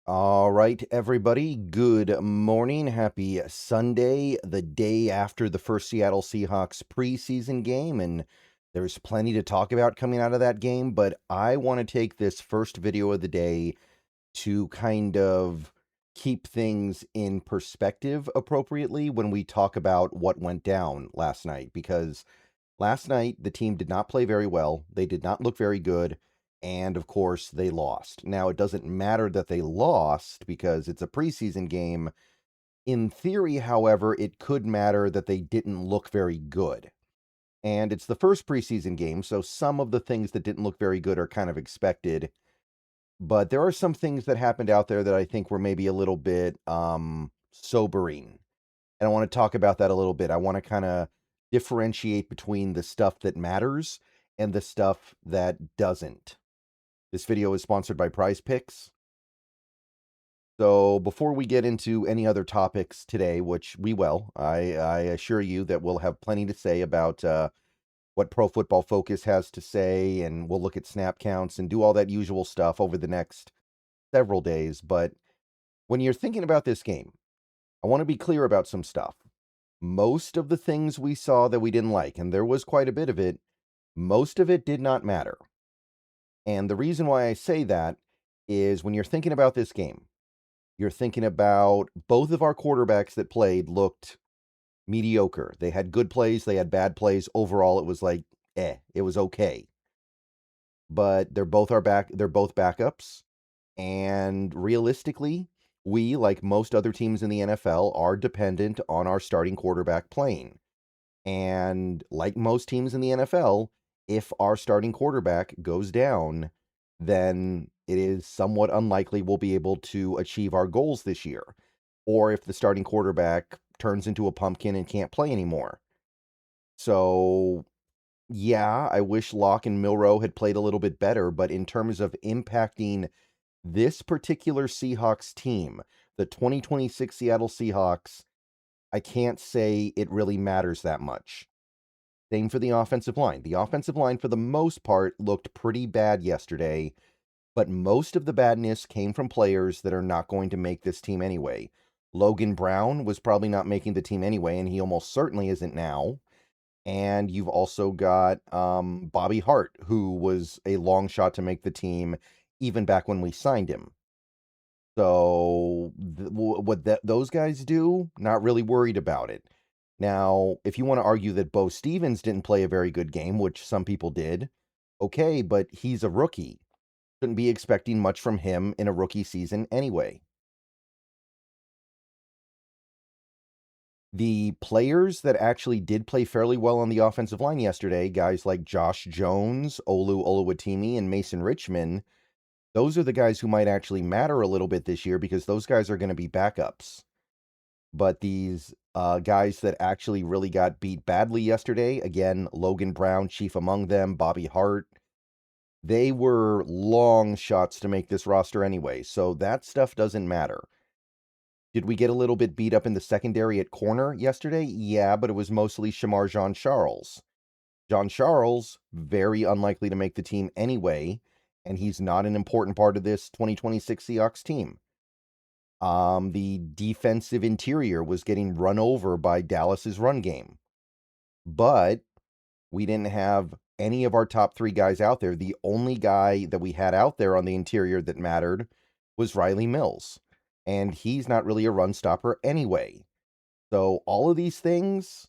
All right, everybody. Good morning. Happy Sunday, the day after the first Seattle Seahawks preseason game. And there's plenty to talk about coming out of that game. But I want to take this first video of the day to kind of keep things in perspective appropriately when we talk about what went down last night. Because last night, the team did not play very well. They did not look very good. And of course, they lost. Now, it doesn't matter that they lost because it's a preseason game. In theory, however, it could matter that they didn't look very good. And it's the first preseason game, so some of the things that didn't look very good are kind of expected. But there are some things that happened out there that I think were maybe a little bit sobering. And I want to talk about that a little bit. I want to kind of differentiate between the stuff that matters and the stuff that doesn't. This video is sponsored by Prize Picks. So before we get into any other topics today, which we will, I assure you that we'll have plenty to say about what Pro Football Focus has to say, and we'll look at snap counts and do all that usual stuff over the next several days. But when you're thinking about this game, I want to be clear about some stuff. Most of the things we saw that we didn't like, and there was quite a bit of it, most of it did not matter. And the reason why I say that is when you're thinking about this game, you're thinking about both of our quarterbacks that played looked mediocre. They had good plays, they had bad plays. Overall, it was like, it was okay. But they're both backups. And realistically, we, like most other teams in the NFL, are dependent on our starting quarterback playing. And like most teams in the NFL, if our starting quarterback goes down, then it is somewhat unlikely we'll be able to achieve our goals this year. Or if the starting quarterback turns into a pumpkin and can't play anymore. So, yeah, I wish Locke and Milroe had played a little bit better, but in terms of impacting this particular Seahawks team, the 2026 Seattle Seahawks, I can't say it really matters that much. Same for the offensive line. The offensive line, for the most part, looked pretty bad yesterday, but most of the badness came from players that are not going to make this team anyway. Logan Brown was probably not making the team anyway, and he almost certainly isn't now. And you've also got Bobby Hart, who was a long shot to make the team even back when we signed him. So those guys do, not really worried about it. Now, if you want to argue that Bo Stevens didn't play a very good game, which some people did, okay, but he's a rookie. Shouldn't be expecting much from him in a rookie season anyway. The players that actually did play fairly well on the offensive line yesterday, guys like Josh Jones, Olu Oluwatimi, and Mason Richmond, those are the guys who might actually matter a little bit this year because those guys are going to be backups. But these guys that actually really got beat badly yesterday, again, Logan Brown, chief among them, Bobby Hart, they were long shots to make this roster anyway, so that stuff doesn't matter. Did we get a little bit beat up in the secondary at corner yesterday? Yeah, but it was mostly Shamar Jean-Charles. Jean-Charles, very unlikely to make the team anyway, and he's not an important part of this 2026 Seahawks team. The defensive interior was getting run over by Dallas's run game. But we didn't have any of our top three guys out there. The only guy that we had out there on the interior that mattered was Riley Mills. And he's not really a run stopper anyway. So all of these things,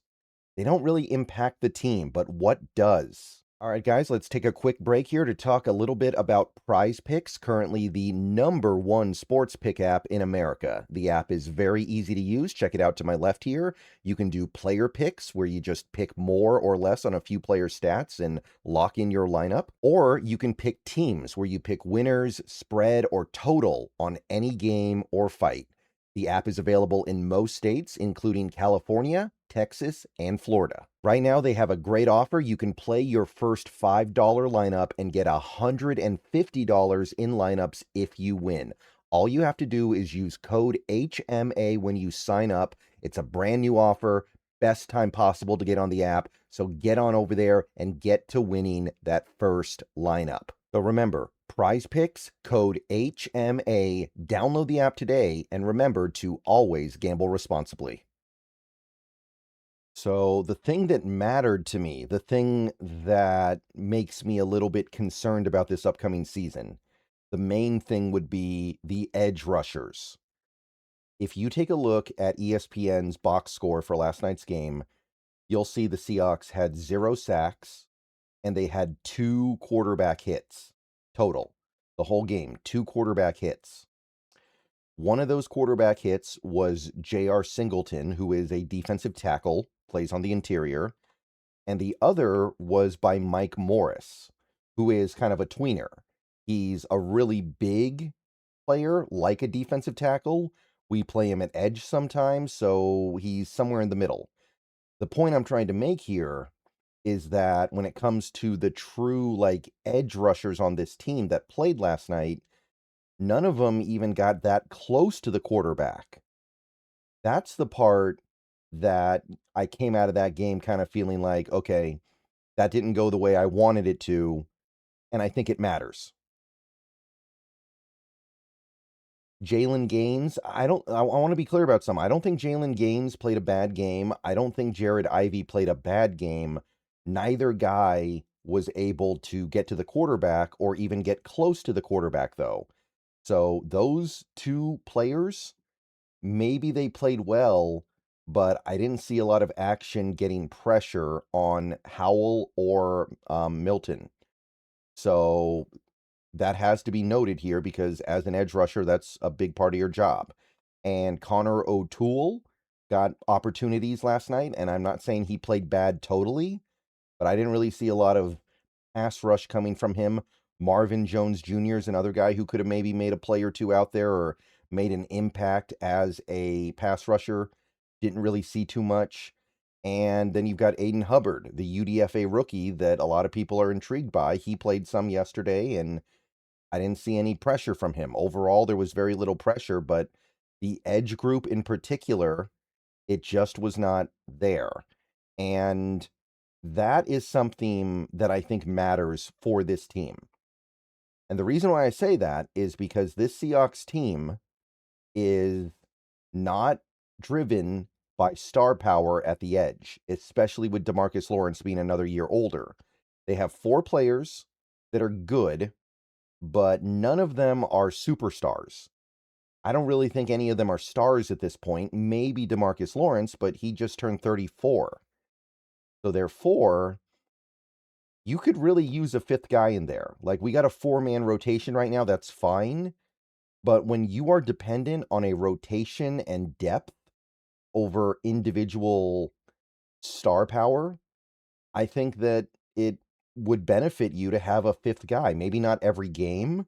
they don't really impact the team, but what does? All right, guys, let's take a quick break here to talk a little bit about Prize Picks, currently the #1 sports pick app in America. The app is very easy to use. Check it out to my left here. You can do player picks, where you just pick more or less on a few player stats and lock in your lineup. Or you can pick teams, where you pick winners, spread, or total on any game or fight. The app is available in most states, including California, Texas, and Florida. Right now, they have a great offer. You can play your first $5 lineup and get $150 in lineups if you win. All you have to do is use code HMA when you sign up. It's a brand new offer. Best time possible to get on the app. So get on over there and get to winning that first lineup. So remember, Prize Picks, code HMA. Download the app today, and remember to always gamble responsibly. So the thing that mattered to me, the thing that makes me a little bit concerned about this upcoming season, the main thing would be the edge rushers. If you take a look at ESPN's box score for last night's game, you'll see the Seahawks had 0 sacks and they had 2 quarterback hits total. The whole game, 2 quarterback hits. One of those quarterback hits was J.R. Singleton, who is a defensive tackle, plays on the interior, and the other was by Mike Morris, who is kind of a tweener. He's a really big player, like a defensive tackle. We play him at edge sometimes, so he's somewhere in the middle. The point I'm trying to make here is that when it comes to the true, like, edge rushers on this team that played last night, none of them even got that close to the quarterback. That's the part that I came out of that game kind of feeling like, okay, that didn't go the way I wanted it to, and I think it matters. Jalen Gaines, I want to be clear about something. I don't think Jalen Gaines played a bad game. I don't think Jared Ivey played a bad game. Neither guy was able to get to the quarterback or even get close to the quarterback, though. So those two players, maybe they played well, but I didn't see a lot of action getting pressure on Howell or Milton. So that has to be noted here because as an edge rusher, that's a big part of your job. And Connor O'Toole got opportunities last night, and I'm not saying he played bad totally, but I didn't really see a lot of pass rush coming from him. Marvin Jones Jr. is another guy who could have maybe made a play or two out there or made an impact as a pass rusher. Didn't really see too much. And then you've got Aiden Hubbard, the UDFA rookie that a lot of people are intrigued by. He played some yesterday, and I didn't see any pressure from him. Overall, there was very little pressure, but the edge group in particular, it just was not there. And that is something that I think matters for this team. And the reason why I say that is because this Seahawks team is not driven by star power at the edge, especially with DeMarcus Lawrence being another year older. They have 4 players that are good, but none of them are superstars. I don't really think any of them are stars at this point. Maybe DeMarcus Lawrence, but he just turned 34. So therefore, you could really use a 5th guy in there. Like, we got a 4-man rotation right now, that's fine. But when you are dependent on a rotation and depth over individual star power, I think that it would benefit you to have a 5th guy. Maybe not every game,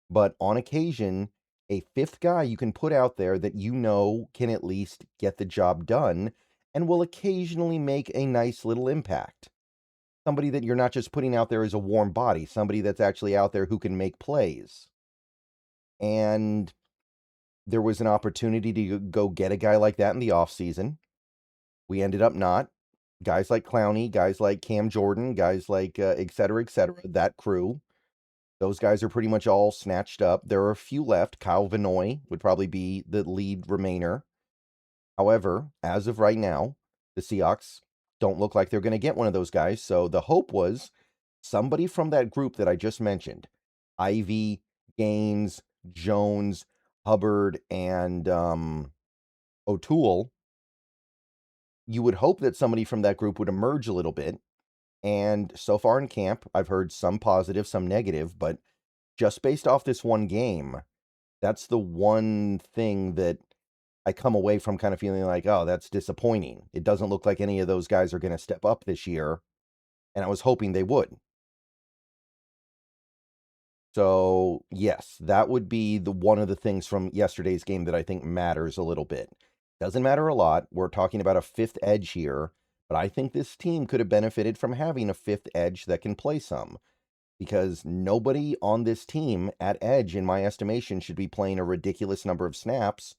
but on occasion, a 5th guy you can put out there that you know can at least get the job done and will occasionally make a nice little impact. Somebody that you're not just putting out there as a warm body, somebody that's actually out there who can make plays. And there was an opportunity to go get a guy like that in the offseason. We ended up not. Guys like Clowney, guys like Cam Jordan, guys like et cetera, that crew. Those guys are pretty much all snatched up. There are a few left. Kyle Vanoy would probably be the lead remainer. However, as of right now, the Seahawks don't look like they're going to get one of those guys. So the hope was somebody from that group that I just mentioned, Ivy, Gaines, Jones, Hubbard, and O'Toole, you would hope that somebody from that group would emerge a little bit. And so far in camp, I've heard some positive, some negative, but just based off this one game, that's the one thing that I come away from kind of feeling like, oh, that's disappointing. It doesn't look like any of those guys are going to step up this year, and I was hoping they would. So, yes, that would be the one of the things from yesterday's game that I think matters a little bit. Doesn't matter a lot. We're talking about a 5th edge here, but I think this team could have benefited from having a 5th edge that can play some, because nobody on this team at edge, in my estimation, should be playing a ridiculous number of snaps,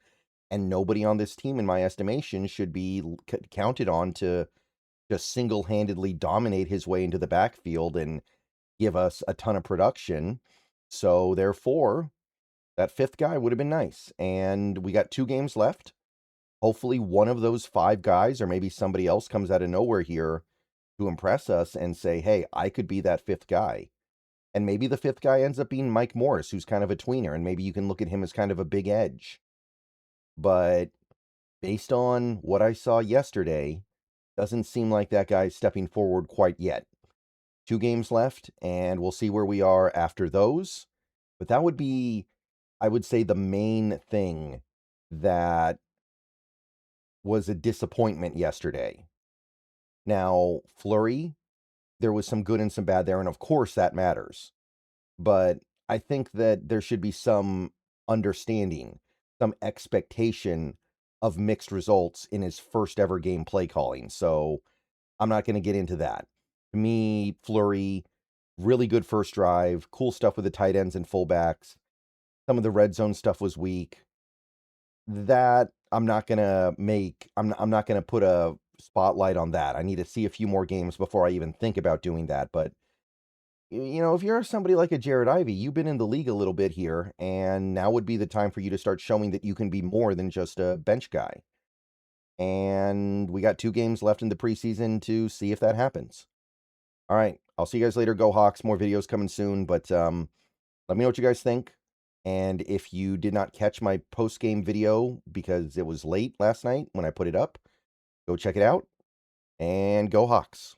and nobody on this team, in my estimation, should be counted on to just single-handedly dominate his way into the backfield and give us a ton of production. So therefore, that fifth guy would have been nice. And we got 2 games left. Hopefully one of those 5 guys, or maybe somebody else, comes out of nowhere here to impress us and say, hey, I could be that fifth guy. And maybe the fifth guy ends up being Mike Morris, who's kind of a tweener, and maybe you can look at him as kind of a big edge. But based on what I saw yesterday, doesn't seem like that guy's stepping forward quite yet. 2 games left, and we'll see where we are after those. But that would be, I would say, the main thing that was a disappointment yesterday. Now, Fleury, there was some good and some bad there, and of course that matters. But I think that there should be some understanding, some expectation of mixed results in his first ever game play calling. So I'm not going to get into that. To me, Fleury, really good first drive, cool stuff with the tight ends and fullbacks. Some of the red zone stuff was weak. That I'm not going to make, I'm not going to put a spotlight on that. I need to see a few more games before I even think about doing that. But if you're somebody like a Jared Ivey, you've been in the league a little bit here, and now would be the time for you to start showing that you can be more than just a bench guy. And we got 2 games left in the preseason to see if that happens. All right, I'll see you guys later. Go Hawks. More videos coming soon, but let me know what you guys think. And if you did not catch my post-game video because it was late last night when I put it up, go check it out, and go Hawks.